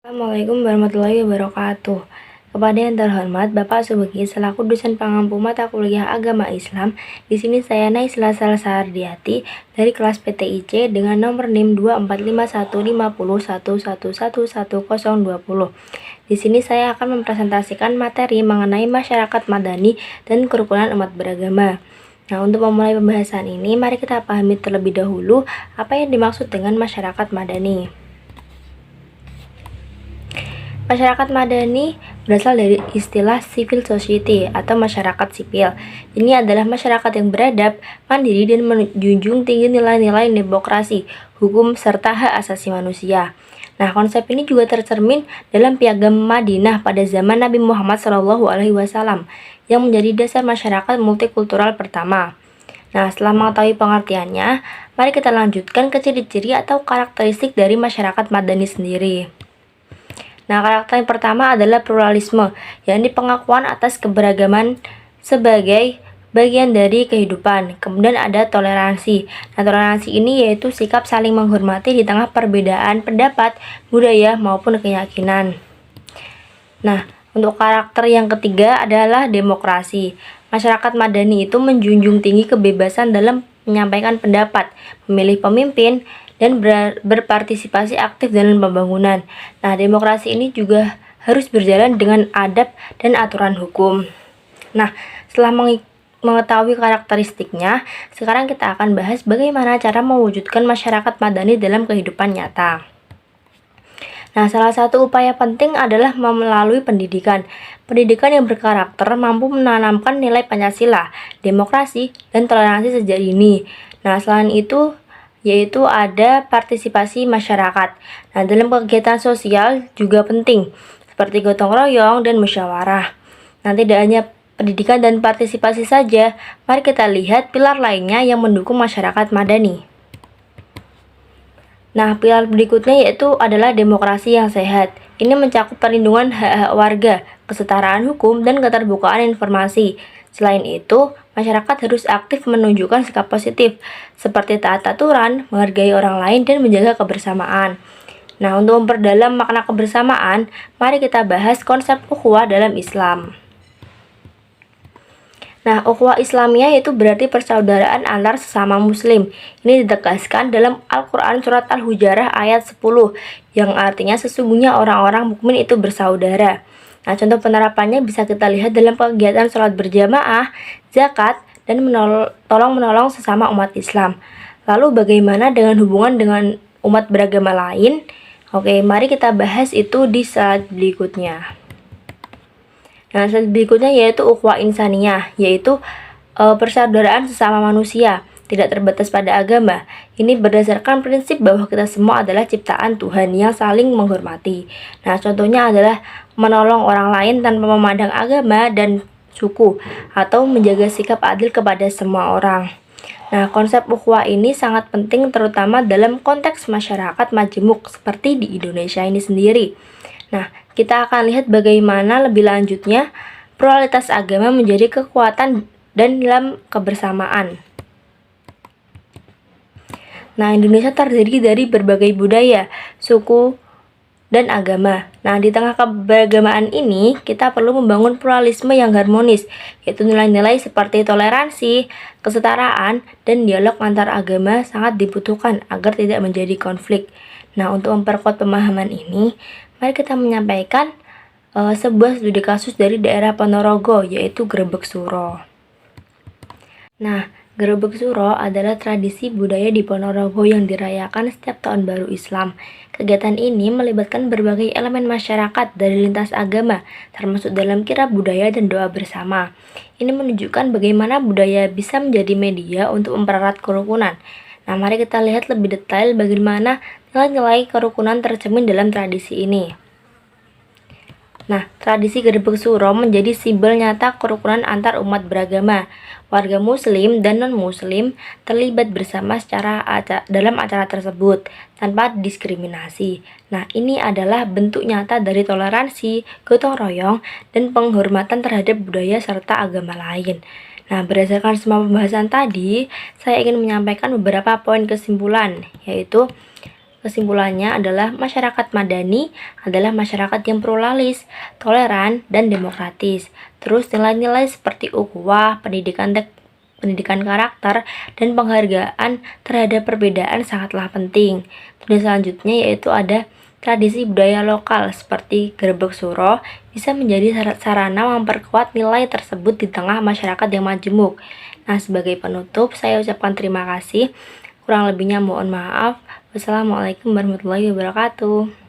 Assalamualaikum warahmatullahi wabarakatuh. Kepada yang terhormat Bapak Subeki selaku dosen pengampu mata kuliah agama Islam, di sini saya Naisla Salsardiati dari kelas PTIC dengan nomor NIM 24515011111020. Di sini saya akan mempresentasikan materi mengenai masyarakat madani dan kerukunan umat beragama. Nah, untuk memulai pembahasan ini, mari kita pahami terlebih dahulu apa yang dimaksud dengan masyarakat madani. Masyarakat madani berasal dari istilah civil society atau masyarakat sipil. Ini adalah masyarakat yang beradab, mandiri, dan menjunjung tinggi nilai-nilai demokrasi, hukum, serta hak asasi manusia. Nah, konsep ini juga tercermin dalam Piagam Madinah pada zaman Nabi Muhammad SAW yang menjadi dasar masyarakat multikultural pertama. Nah, setelah mengetahui pengertiannya, mari kita lanjutkan ke ciri-ciri atau karakteristik dari masyarakat madani sendiri. Nah, karakter yang pertama adalah pluralisme, yakni pengakuan atas keberagaman sebagai bagian dari kehidupan. Kemudian ada toleransi. Nah, toleransi ini yaitu sikap saling menghormati di tengah perbedaan pendapat, budaya, maupun keyakinan. Nah, untuk karakter yang ketiga adalah demokrasi. Masyarakat madani itu menjunjung tinggi kebebasan dalam menyampaikan pendapat, memilih pemimpin, dan berpartisipasi aktif dalam pembangunan. Nah, demokrasi ini juga harus berjalan dengan adab dan aturan hukum. Nah, setelah mengetahui karakteristiknya, sekarang kita akan bahas bagaimana cara mewujudkan masyarakat madani dalam kehidupan nyata. Nah, salah satu upaya penting adalah melalui pendidikan. Pendidikan yang berkarakter mampu menanamkan nilai Pancasila, demokrasi, dan toleransi sejak dini. Nah, selain itu, yaitu ada partisipasi masyarakat. Nah, dalam kegiatan sosial juga penting, seperti gotong royong dan musyawarah. Nah, tidak hanya pendidikan dan partisipasi saja, mari kita lihat pilar lainnya yang mendukung masyarakat madani. Nah, pilar berikutnya yaitu adalah demokrasi yang sehat. Ini mencakup perlindungan hak-hak warga, kesetaraan hukum, dan keterbukaan informasi. Selain itu, masyarakat harus aktif menunjukkan sikap positif, seperti taat aturan, menghargai orang lain, dan menjaga kebersamaan. Nah, untuk memperdalam makna kebersamaan, mari kita bahas konsep ukhuwah dalam Islam. Nah, ukhuwah Islamiyah itu berarti persaudaraan antar sesama muslim. Ini ditegaskan dalam Al-Quran Surat Al-Hujarah ayat 10, yang artinya sesungguhnya orang-orang mukmin itu bersaudara. Nah, contoh penerapannya bisa kita lihat dalam kegiatan sholat berjamaah, zakat, dan tolong menolong sesama umat Islam. Lalu bagaimana dengan hubungan dengan umat beragama lain? Oke, mari kita bahas itu di slide berikutnya. Nah, slide berikutnya yaitu ukhuwah insaniyah, yaitu persaudaraan sesama manusia, tidak terbatas pada agama. Ini berdasarkan prinsip bahwa kita semua adalah ciptaan Tuhan yang saling menghormati. Nah, contohnya adalah menolong orang lain tanpa memandang agama dan suku, atau menjaga sikap adil kepada semua orang. Nah, konsep ukhuwah ini sangat penting terutama dalam konteks masyarakat majemuk seperti di Indonesia ini sendiri. Nah, kita akan lihat bagaimana lebih lanjutnya pluralitas agama menjadi kekuatan dan dalam kebersamaan. Nah, Indonesia terdiri dari berbagai budaya, suku, dan agama. Nah, di tengah keberagamaan ini, kita perlu membangun pluralisme yang harmonis, yaitu nilai-nilai seperti toleransi, kesetaraan, dan dialog antar agama sangat dibutuhkan agar tidak menjadi konflik. Nah, untuk memperkuat pemahaman ini, mari kita menyampaikan sebuah studi kasus dari daerah Ponorogo, yaitu Grebeg Suro. Nah, Grebeg Suro adalah tradisi budaya di Ponorogo yang dirayakan setiap tahun baru Islam. Kegiatan ini melibatkan berbagai elemen masyarakat dari lintas agama, termasuk dalam kirab budaya dan doa bersama. Ini menunjukkan bagaimana budaya bisa menjadi media untuk mempererat kerukunan. Nah, mari kita lihat lebih detail bagaimana nilai-nilai kerukunan tercermin dalam tradisi ini. Nah, tradisi Grebeg Suro menjadi simbol nyata kerukunan antar umat beragama. Warga muslim dan non-muslim terlibat bersama dalam acara tersebut tanpa diskriminasi. Nah, ini adalah bentuk nyata dari toleransi, gotong royong, dan penghormatan terhadap budaya serta agama lain. Nah, berdasarkan semua pembahasan tadi, saya ingin menyampaikan beberapa poin kesimpulan, yaitu Kesimpulannya adalah masyarakat madani adalah masyarakat yang pluralis, toleran, dan demokratis. Terus nilai-nilai seperti ukhuwah, pendidikan karakter, dan penghargaan terhadap perbedaan sangatlah penting. Dan selanjutnya yaitu ada tradisi budaya lokal seperti Gerbek Suro bisa menjadi sarana memperkuat nilai tersebut di tengah masyarakat yang majemuk. Nah, sebagai penutup, saya ucapkan terima kasih. Kurang lebihnya mohon maaf. Wassalamualaikum warahmatullahi wabarakatuh.